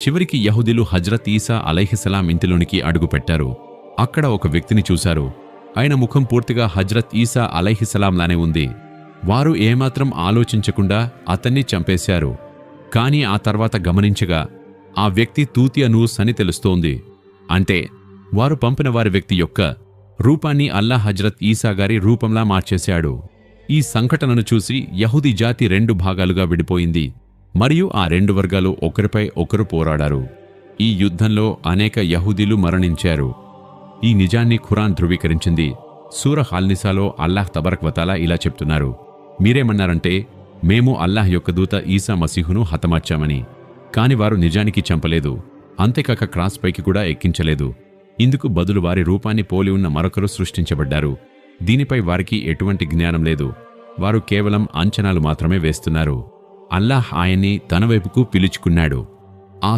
చివరికి యహూదీలు హజ్రత్ ఈసా అలైహిస్సలాం ఇంటిలోనికి అడుగుపెట్టారు. అక్కడ ఒక వ్యక్తిని చూశారు. ఆయన ముఖం పూర్తిగా హజ్రత్ ఈసా అలైహిస్సలాంలానే ఉంది. వారు ఏమాత్రం ఆలోచించకుండా అతన్ని చంపేశారు. కాని ఆ తర్వాత గమనించగా ఆ వ్యక్తి తూతియనూస్ అని తెలుస్తోంది. అంటే వారు పంపిన వారి వ్యక్తి యొక్క రూపాన్ని అల్లాహ్ హజ్రత్ ఈసా గారి రూపంలా మార్చేశాడు. ఈ సంఘటనను చూసి యహూదీ జాతి 2 భాగాలుగా విడిపోయింది మరియు ఆ 2 వర్గాలు ఒకరిపై ఒకరు పోరాడారు. ఈ యుద్ధంలో అనేక యహూదీలు మరణించారు. ఈ నిజాన్ని ఖురాన్ ధృవీకరించింది. సూరహ్ అల్-నిసాలో అల్లాహ్ తబరక్ వతాలా ఇలా చెప్తున్నారు, మీరేమన్నారంటే మేము అల్లాహ్ యొక్క దూత ఈసా మసీహును హతమార్చామని. కాని వారు నిజానికి చంపలేదు, అంతేకాక క్రాస్ పైకి కూడా ఎక్కించలేదు. ఇందుకు బదులు వారి రూపాన్ని పోలి ఉన్న మరొకరు సృష్టించబడ్డారు. దీనిపై వారికి ఎటువంటి జ్ఞానం లేదు. వారు కేవలం అంచనాలు మాత్రమే వేస్తున్నారు. అల్లాహ్ ఆయన్ని తన వైపుకు పిలుచుకున్నాడు. ఆ